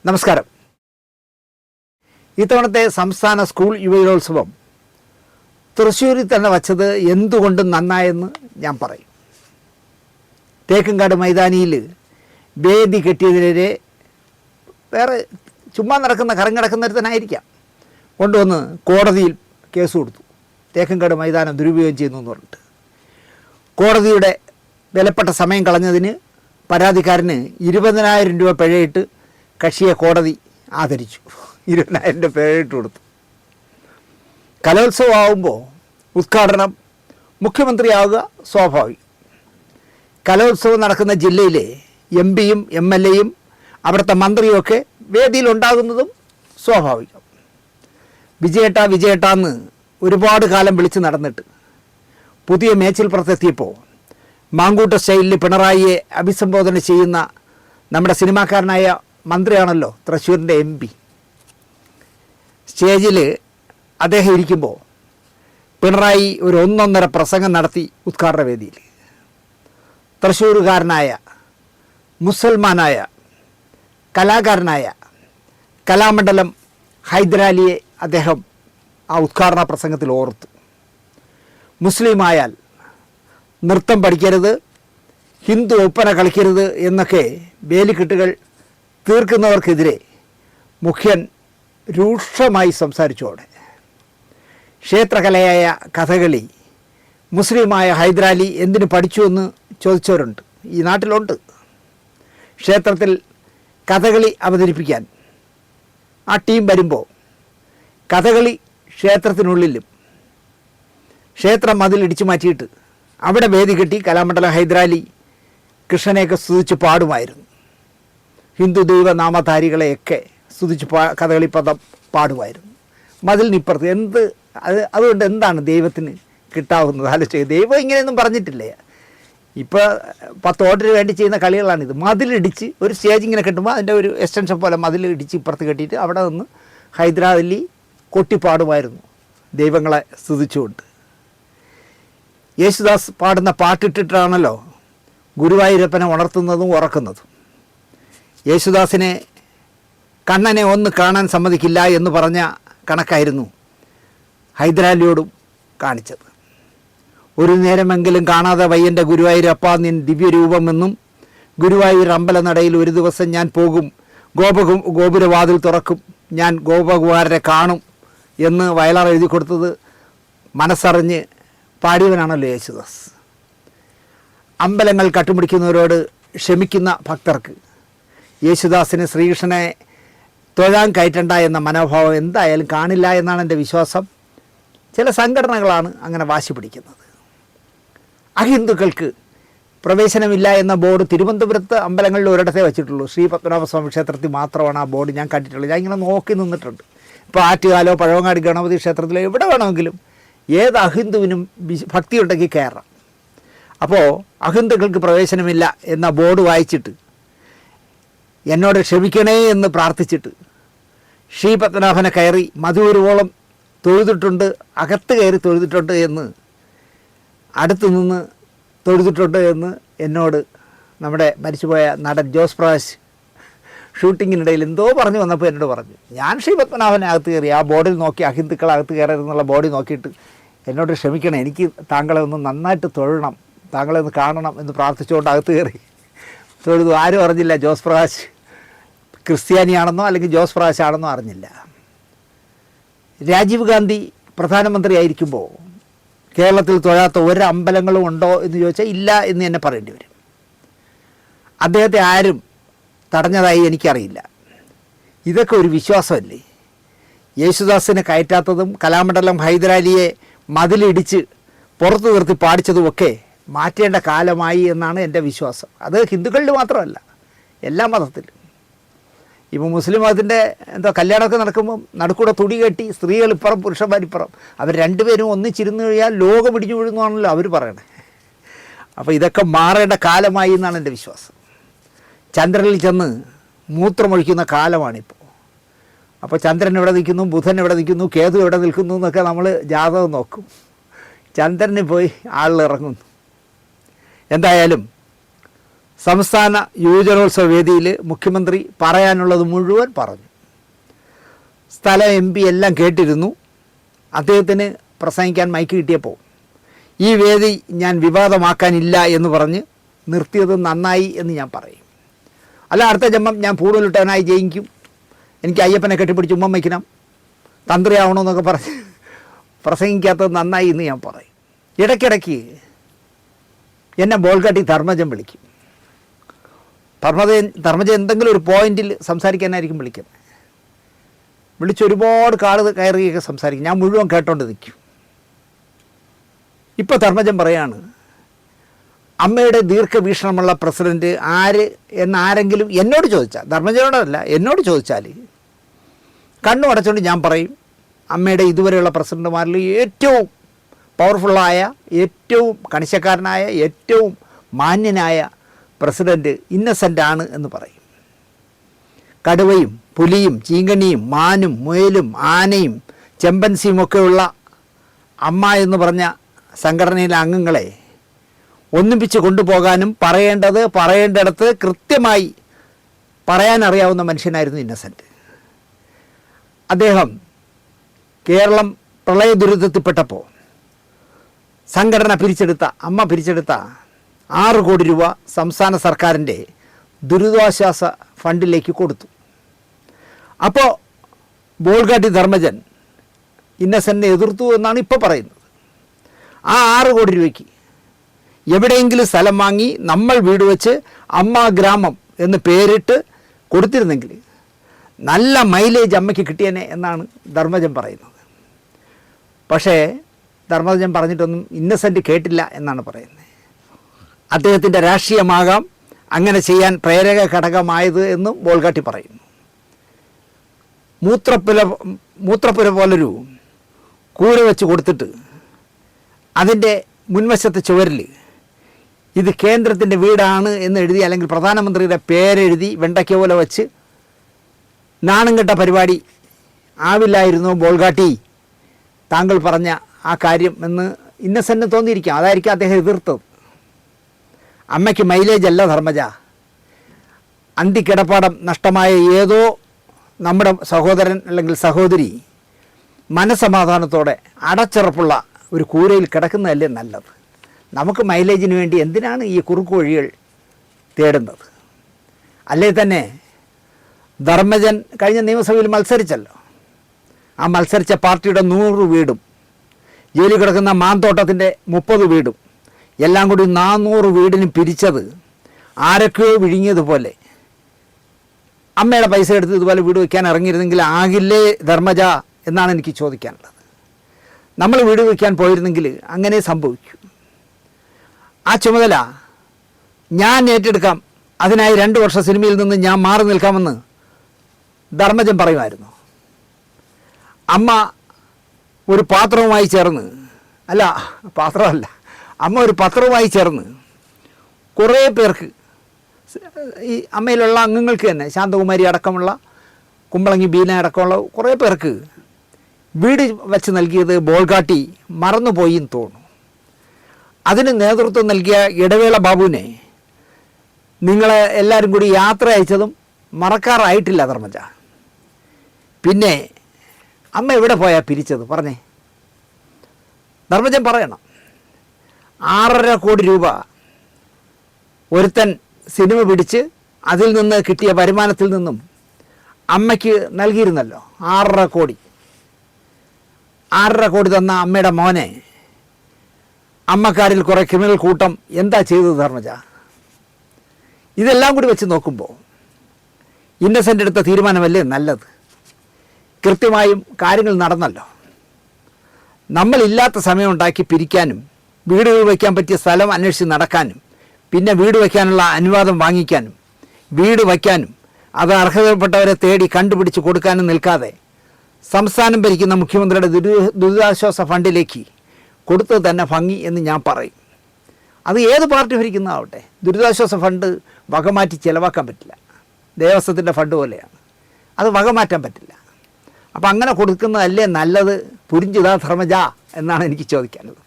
നമസ്കാരം. ഇത്തവണത്തെ സംസ്ഥാന സ്കൂൾ യുവജനോത്സവം തൃശ്ശൂരിൽ തന്നെ വച്ചത് എന്തുകൊണ്ടും നന്നായെന്ന് ഞാൻ പറയും. തേക്കുംകാട് മൈതാനിയിൽ വേദി കെട്ടിയതിനെതിരെ വേറെ ചുമ്മാ നടക്കുന്ന കറങ്ങിടക്കുന്നൊരുത്തനായിരിക്കാം കൊണ്ടുവന്ന് കോടതിയിൽ കേസ് കൊടുത്തു. തേക്കുംകാട് മൈതാനം ദുരുപയോഗം ചെയ്യുന്നു എന്ന് പറഞ്ഞിട്ട് കോടതിയുടെ വിലപ്പെട്ട സമയം കളഞ്ഞതിന് പരാതിക്കാരന് 20,000 രൂപ പിഴയിട്ട് കക്ഷിയെ കോടതി ആദരിച്ചു. 20,000 രൂപ പിഴയിട്ട് കൊടുത്തു. കലോത്സവം ആകുമ്പോൾ ഉദ്ഘാടനം മുഖ്യമന്ത്രിയാവുക സ്വാഭാവികം. കലോത്സവം നടക്കുന്ന ജില്ലയിലെ MP-യും MLA-യും അവിടുത്തെ മന്ത്രിയുമൊക്കെ വേദിയിലുണ്ടാകുന്നതും സ്വാഭാവികം. വിജയേട്ടാന്ന് ഒരുപാട് കാലം വിളിച്ച് നടന്നിട്ട് പുതിയ മേച്ചിൽപ്പുറത്തെത്തിയപ്പോൾ മാങ്കൂട്ട സ്റ്റൈലിൽ പിണറായിയെ അഭിസംബോധന ചെയ്യുന്ന നമ്മുടെ സിനിമാക്കാരനായ മന്ത്രിയാണല്ലോ തൃശ്ശൂരിൻ്റെ MP. സ്റ്റേജിൽ അദ്ദേഹം ഇരിക്കുമ്പോൾ പിണറായി ഒരു 1.5 പ്രസംഗം നടത്തി ഉദ്ഘാടന വേദിയിൽ. തൃശ്ശൂരുകാരനായ മുസൽമാനായ കലാകാരനായ കലാമണ്ഡലം ഹൈദരാലിയെ അദ്ദേഹം ആ ഉദ്ഘാടന പ്രസംഗത്തിൽ ഓർത്തു. മുസ്ലിമായാൽ നൃത്തം പഠിക്കരുത്, ഹിന്ദു ഒപ്പന കളിക്കരുത് എന്നൊക്കെ വേലിക്കെട്ടുകൾ തീർക്കുന്നവർക്കെതിരെ മുഖ്യൻ രൂക്ഷമായി സംസാരിച്ചോടെ ക്ഷേത്രകലയായ കഥകളി മുസ്ലിമായ ഹൈദരാലി എന്തിനു പഠിച്ചുവെന്ന് ചോദിച്ചവരുണ്ട്, ഈ നാട്ടിലുണ്ട്. ക്ഷേത്രത്തിൽ കഥകളി അവതരിപ്പിക്കാൻ ആ ടീം വരുമ്പോൾ കഥകളി ക്ഷേത്രത്തിനുള്ളിലും ക്ഷേത്രം മതിലിടിച്ചു മാറ്റിയിട്ട് അവിടെ വേദി കെട്ടി കലാമണ്ഡലം ഹൈദരാലി കൃഷ്ണനെയൊക്കെ സ്തുതിച്ച് പാടുമായിരുന്നു. ഹിന്ദു ദൈവനാമധാരികളെയൊക്കെ സ്തുതിച്ച് കഥകളി പദം പാടുമായിരുന്നു മതിലിനിപ്പുറത്ത്. അതുകൊണ്ട് എന്താണ് ദൈവത്തിന് കിട്ടാവുന്നത്? ആലോചിക്കുക. ദൈവം ഇങ്ങനെയൊന്നും പറഞ്ഞിട്ടില്ലേ. ഇപ്പോൾ 10 ഓർഡറിന് വേണ്ടി ചെയ്യുന്ന കളികളാണിത്. മതിലിടിച്ച് ഒരു സ്റ്റേജ് ഇങ്ങനെ കെട്ടുമ്പോൾ അതിൻ്റെ ഒരു എക്സ്റ്റൻഷൻ പോലെ മതിലിടിച്ച് ഇപ്പുറത്ത് കെട്ടിയിട്ട് അവിടെ നിന്ന് ഹൈദരാലി കൊട്ടിപ്പാടുമായിരുന്നു ദൈവങ്ങളെ സ്തുതിച്ചുകൊണ്ട്. യേശുദാസ് പാടുന്ന പാട്ടിട്ടിട്ടാണല്ലോ ഗുരുവായൂരപ്പനെ ഉണർത്തുന്നതും ഉറക്കുന്നതും. യേശുദാസിനെ കണ്ണനെ ഒന്ന് കാണാൻ സമ്മതിക്കില്ല എന്ന് പറഞ്ഞ കണക്കായിരുന്നു ഹൈദരാലിയോടും കാണിച്ചത്. ഒരു നേരമെങ്കിലും കാണാതെ വയ്യൻ്റെ ഗുരുവായൂരപ്പ നിൻ ദിവ്യരൂപമെന്നും ഗുരുവായൂർ അമ്പലനടയിൽ ഒരു ദിവസം ഞാൻ പോകും, ഗോപുരവാതിൽ തുറക്കും, ഞാൻ ഗോപകുമാരനെ കാണും എന്ന് വയലാർ എഴുതി കൊടുത്തത് മനസ്സറിഞ്ഞ് പാടിയവനാണല്ലോ യേശുദാസ്. അമ്പലങ്ങൾ കട്ടുപിടിക്കുന്നവരോട് ക്ഷമിക്കുന്ന ഭക്തർക്ക് യേശുദാസിന് ശ്രീകൃഷ്ണനെ തൊഴാൻ കയറ്റണ്ട എന്ന മനോഭാവം എന്തായാലും കാണില്ല എന്നാണ് എൻ്റെ വിശ്വാസം. ചില സംഘടനകളാണ് അങ്ങനെ വാശി പിടിക്കുന്നത്. അഹിന്ദുക്കൾക്ക് പ്രവേശനമില്ല എന്ന ബോർഡ് തിരുവനന്തപുരത്ത് അമ്പലങ്ങളിൽ ഒരിടത്തേ വെച്ചിട്ടുള്ളൂ. ശ്രീ പത്മനാഭസ്വാമി ക്ഷേത്രത്തിൽ മാത്രമാണ് ആ ബോർഡ് ഞാൻ കണ്ടിട്ടുള്ളത്. ഞാൻ ഇങ്ങനെ നോക്കി നിന്നിട്ടുണ്ട്. ഇപ്പോൾ ആറ്റുകാലോ പഴവങ്ങാടി ഗണപതി ക്ഷേത്രത്തിലോ എവിടെ വേണമെങ്കിലും ഏത് അഹിന്ദുവിനും ഭക്തിയുണ്ടെങ്കിൽ കയറാം. അപ്പോൾ അഹിന്ദുക്കൾക്ക് പ്രവേശനമില്ല എന്ന ബോർഡ് വായിച്ചിട്ട് എന്നോട് ക്ഷമിക്കണേ എന്ന് പ്രാർത്ഥിച്ചിട്ട് ശ്രീ പത്മനാഭനെ കയറി മധുരവോളം തൊഴുതിട്ടുണ്ട്, അകത്ത് കയറി തൊഴുതിട്ടുണ്ട് എന്ന്, അടുത്ത് നിന്ന് തൊഴുതിട്ടുണ്ട് എന്ന് എന്നോട് നമ്മുടെ മരിച്ചുപോയ നടൻ ജോസ് പ്രകാശ് ഷൂട്ടിങ്ങിനിടയിൽ എന്തോ പറഞ്ഞു വന്നപ്പോൾ എന്നോട് പറഞ്ഞു. ഞാൻ ശ്രീ പത്മനാഭനെ അകത്ത് കയറി ആ ബോർഡിൽ നോക്കി അഹിന്ദുക്കൾ അകത്ത് കയറരുതെന്നുള്ള ബോർഡിൽ നോക്കിയിട്ട് എന്നോട് ക്ഷമിക്കണം, എനിക്ക് താങ്കളെ ഒന്ന് നന്നായിട്ട് തൊഴണം, താങ്കളെ ഒന്ന് കാണണം എന്ന് പ്രാർത്ഥിച്ചുകൊണ്ട് അകത്ത് കയറി തൊഴുതു. ആരും അറിഞ്ഞില്ല ജോസ് പ്രകാശ് ക്രിസ്ത്യാനിയാണെന്നോ അല്ലെങ്കിൽ ജോസ് പ്രകാശ് ആണെന്നോ അറിഞ്ഞില്ല. രാജീവ് ഗാന്ധി പ്രധാനമന്ത്രി ആയിരിക്കുമ്പോൾ കേരളത്തിൽ തൊഴാത്ത ഒരു അമ്പലങ്ങളും ഉണ്ടോ എന്ന് ചോദിച്ചാൽ ഇല്ല എന്ന് തന്നെ പറയേണ്ടി വരും. അദ്ദേഹത്തെ ആരും തടഞ്ഞതായി എനിക്കറിയില്ല. ഇതൊക്കെ ഒരു വിശ്വാസമല്ലേ? യേശുദാസിനെ കയറ്റാത്തതും കലാമണ്ഡലം ഹൈദരാലിയെ മതിലിടിച്ച് പുറത്തു നിർത്തി പാടിച്ചതുമൊക്കെ മാറ്റേണ്ട കാലമായി എന്നാണ് എൻ്റെ വിശ്വാസം. അത് ഹിന്ദുക്കളിൽ മാത്രമല്ല, എല്ലാ മതത്തിലും. ഇപ്പോൾ മുസ്ലിം മതത്തിൻ്റെ കല്യാണമൊക്കെ നടക്കുമ്പം നടുക്കൂടെ തുടി കെട്ടി സ്ത്രീകൾ ഇപ്പുറം പുരുഷന്മാരിപ്പുറം അവർ രണ്ടുപേരും ഒന്നിച്ചിരുന്ന് കഴിഞ്ഞാൽ ലോകം ഇടിഞ്ഞു വീഴുന്നതാണല്ലോ അവർ പറയണേ. അപ്പോൾ ഇതൊക്കെ മാറേണ്ട കാലമായി എന്നാണ് എൻ്റെ വിശ്വാസം. ചന്ദ്രനിൽ ചെന്ന് മൂത്രമൊഴിക്കുന്ന കാലമാണിപ്പോൾ. അപ്പോൾ ചന്ദ്രൻ എവിടെ നിൽക്കുന്നു, ബുധൻ എവിടെ നിൽക്കുന്നു, കേതു എവിടെ നിൽക്കുന്നു എന്നൊക്കെ നമ്മൾ ജാതകം നോക്കും. ചന്ദ്രന് പോയി ആളിറങ്ങുന്നു. എന്തായാലും സംസ്ഥാന യുവജനോത്സവ വേദിയിൽ മുഖ്യമന്ത്രി പറയാനുള്ളത് മുഴുവൻ പറഞ്ഞു. സ്ഥലം MP എല്ലാം കേട്ടിരുന്നു. അദ്ദേഹത്തിന് പ്രസംഗിക്കാൻ മൈക്ക് കിട്ടിയപ്പോൾ ഈ വേദി ഞാൻ വിവാദമാക്കാനില്ല എന്ന് പറഞ്ഞ് നിർത്തിയത് നന്നായി എന്ന് ഞാൻ പറയും. അല്ല, അടുത്ത ജന്മം ഞാൻ പൂടലിട്ടവനായി ജയിക്കും, എനിക്ക് അയ്യപ്പനെ കെട്ടിപ്പിടിച്ച് ഉമ്മ വയ്ക്കണം, തന്ത്രിയാവണമെന്നൊക്കെ പറഞ്ഞ് പ്രസംഗിക്കാത്തത് നന്നായി എന്ന് ഞാൻ പറയും. ഇടയ്ക്കിടയ്ക്ക് എന്നെ ബോൾഗാട്ടി ധർമ്മജൻ വിളിക്കും. ധർമ്മജ എന്തെങ്കിലും ഒരു പോയിന്റിൽ സംസാരിക്കാനായിരിക്കും വിളിക്കുന്നത്. വിളിച്ചൊരുപാട് കാട് കയറിയൊക്കെ സംസാരിക്കും. ഞാൻ മുഴുവൻ കേട്ടോണ്ട് നിൽക്കും. ഇപ്പോൾ ധർമ്മജൻ പറയാണ്, അമ്മയുടെ ദീർഘവീക്ഷണമുള്ള പ്രസിഡൻറ്റ് ആര് എന്നാരെങ്കിലും എന്നോട് ചോദിച്ചാൽ, ധർമ്മജനോടല്ല എന്നോട് ചോദിച്ചാൽ കണ്ണു അടച്ചുകൊണ്ട് ഞാൻ പറയും, അമ്മയുടെ ഇതുവരെയുള്ള പ്രസിഡന്റുമാരിൽ ഏറ്റവും പവർഫുള്ളായ, ഏറ്റവും കണിശക്കാരനായ, ഏറ്റവും മാന്യനായ പ്രസിഡൻറ്റ് ഇന്നസെൻ്റ് ആണ് എന്ന് പറയും. കടുവയും പുലിയും ചീങ്കണ്ണിയും മാനും മുയലും ആനയും ചെമ്പൻസിയും ഒക്കെയുള്ള അമ്മ എന്ന് പറഞ്ഞ സംഘടനയിലെ അംഗങ്ങളെ ഒന്നിപ്പിച്ച് കൊണ്ടുപോകാനും പറയേണ്ടിടത്ത് കൃത്യമായി പറയാനറിയാവുന്ന മനുഷ്യനായിരുന്നു ഇന്നസെൻ്റ്. അദ്ദേഹം കേരളം പ്രളയ ദുരിതത്തിൽപ്പെട്ടപ്പോൾ സംഘടന അമ്മ പിരിച്ചെടുത്ത 6 കോടി രൂപ സംസ്ഥാന സർക്കാരിൻ്റെ ദുരിതാശ്വാസ ഫണ്ടിലേക്ക് കൊടുത്തു. അപ്പോൾ ബോൾഗാട്ടി ധർമ്മജൻ ഇന്നസെൻ്റിനെ എതിർത്തു എന്നാണ് ഇപ്പോൾ പറയുന്നത്. ആ 6 കോടി രൂപയ്ക്ക് എവിടെയെങ്കിലും സ്ഥലം വാങ്ങി നമ്മൾ വീട് വെച്ച് അമ്മ ഗ്രാമം എന്ന് പേരിട്ട് കൊടുത്തിരുന്നെങ്കിൽ നല്ല മൈലേജ് അമ്മയ്ക്ക് കിട്ടിയേനെ എന്നാണ് ധർമ്മജൻ പറയുന്നത്. പക്ഷേ ധർമ്മജൻ പറഞ്ഞിട്ടൊന്നും ഇന്നസെൻ്റ് കേട്ടില്ല എന്നാണ് പറയുന്നത്. അദ്ദേഹത്തിൻ്റെ രാഷ്ട്രീയമാകാം അങ്ങനെ ചെയ്യാൻ പ്രേരക ഘടകമായത് എന്നും ബോൾഗാട്ടി പറയുന്നു. മൂത്രപ്പുര പോലൊരു കൂര വെച്ച് കൊടുത്തിട്ട് അതിൻ്റെ മുൻവശത്തെ ചുവരിൽ ഇത് കേന്ദ്രത്തിൻ്റെ വീടാണ് എന്ന് എഴുതി, അല്ലെങ്കിൽ പ്രധാനമന്ത്രിയുടെ പേരെഴുതി വെണ്ടയ്ക്ക പോലെ വച്ച് നാണം കെട്ട പരിപാടി ആവില്ലായിരുന്നു ബോൾഗാട്ടി താങ്കൾ പറഞ്ഞ ആ കാര്യം എന്ന് ഇന്നസെൻ്റ് തോന്നിയിരിക്കാം. അതായിരിക്കും അദ്ദേഹം എതിർത്തത്. അമ്മയ്ക്ക് മൈലേജ് അല്ല ധർമ്മജ, അന്തിക്കിടപ്പാടം നഷ്ടമായ ഏതോ നമ്മുടെ സഹോദരൻ അല്ലെങ്കിൽ സഹോദരി മനസ്സമാധാനത്തോടെ അടച്ചുറപ്പുള്ള ഒരു കൂരയിൽ കിടക്കുന്നതല്ലേ നല്ലത്. നമുക്ക് മൈലേജിന് വേണ്ടി എന്തിനാണ് ഈ കുറുക്കു വഴികൾ തേടുന്നത്? അല്ലേ തന്നെ ധർമ്മജൻ കഴിഞ്ഞ നിയമസഭയിൽ മത്സരിച്ചല്ലോ. ആ മത്സരിച്ച പാർട്ടിയുടെ 100 വീടും ജയിലിൽ കിടക്കുന്ന മാന്തോട്ടത്തിൻ്റെ 30 വീടും എല്ലാം കൂടി 400 വീടിനും പിരിച്ചത് ആരൊക്കെയോ വിഴുങ്ങിയതുപോലെ അമ്മയുടെ പൈസ എടുത്ത് ഇതുപോലെ വീട് വയ്ക്കാൻ ഇറങ്ങിയിരുന്നെങ്കിൽ ആകില്ലേ ധർമ്മജ എന്നാണ് എനിക്ക് ചോദിക്കാനുള്ളത്. നമ്മൾ വീട് വയ്ക്കാൻ പോയിരുന്നെങ്കിൽ അങ്ങനെ സംഭവിക്കും. ആ ചുമതല ഞാൻ ഏറ്റെടുക്കാം, അതിനായി 2 വർഷം സിനിമയിൽ നിന്ന് ഞാൻ മാറി നിൽക്കാമെന്ന് ധർമ്മജൻ പറയുമായിരുന്നു. അമ്മ ഒരു പാത്രവുമായി ചേർന്ന്, അല്ല പാത്രമല്ല, അമ്മ ഒരു പത്രവുമായി ചേർന്ന് കുറേ പേർക്ക്, ഈ അമ്മയിലുള്ള അംഗങ്ങൾക്ക് തന്നെ, ശാന്തകുമാരി അടക്കമുള്ള, കുമ്പളങ്ങി ബീന അടക്കമുള്ള കുറേ പേർക്ക് വീട് വച്ച് നൽകിയത് ബോൾഗാട്ടി മറന്നുപോയി എന്ന് തോന്നുന്നു. അതിന് നേതൃത്വം നൽകിയ ഇടവേള ബാബുവിനെ നിങ്ങളെ എല്ലാവരും കൂടി യാത്ര അയച്ചതും മറക്കാറായിട്ടില്ല ധർമ്മജ. പിന്നെ അമ്മ എവിടെ പോയാൽ പിരിച്ചത് പറഞ്ഞേ? ധർമ്മജൻ പറയണം. 6.5 കോടി രൂപ ഒരുത്തൻ സിനിമ പിടിച്ച് അതിൽ നിന്ന് കിട്ടിയ വരുമാനത്തിൽ നിന്നും അമ്മയ്ക്ക് നൽകിയിരുന്നല്ലോ. 6.5 കോടി. 6.5 കോടി തന്ന അമ്മയുടെ മോനെ അമ്മക്കാരിൽ കുറേ ക്രിമിനൽ കൂട്ടം എന്താ ചെയ്തത് ധർമ്മജ? ഇതെല്ലാം കൂടി വെച്ച് നോക്കുമ്പോൾ ഇന്നസെൻ്റ് എടുത്ത തീരുമാനമല്ലേ നല്ലത്? കൃത്യമായും കാര്യങ്ങൾ നടന്നല്ലോ. നമ്മളില്ലാത്ത സമയമുണ്ടാക്കി പിരിക്കാനും വീടുകൾ വയ്ക്കാൻ പറ്റിയ സ്ഥലം അന്വേഷിച്ച് നടക്കാനും പിന്നെ വീട് വയ്ക്കാനുള്ള അനുവാദം വാങ്ങിക്കാനും വീട് വയ്ക്കാനും അത് അർഹതപ്പെട്ടവരെ തേടി കണ്ടുപിടിച്ച് കൊടുക്കാനും നിൽക്കാതെ സംസ്ഥാനം ഭരിക്കുന്ന മുഖ്യമന്ത്രിയുടെ ദുരിതാശ്വാസ ഫണ്ടിലേക്ക് കൊടുത്തത് തന്നെ ഭംഗി എന്ന് ഞാൻ പറയും. അത് ഏത് പാർട്ടി ഭരിക്കുന്നതാവട്ടെ, ദുരിതാശ്വാസ ഫണ്ട് വകമാറ്റി ചിലവാക്കാൻ പറ്റില്ല. ദേവസ്വത്തിൻ്റെ ഫണ്ട് പോലെയാണ്, അത് വകമാറ്റാൻ പറ്റില്ല. അപ്പം അങ്ങനെ കൊടുക്കുന്നതല്ലേ നല്ലത്? പുരിഞ്ചിതാ ധർമ്മജ എന്നാണ് എനിക്ക് ചോദിക്കാനുള്ളത്.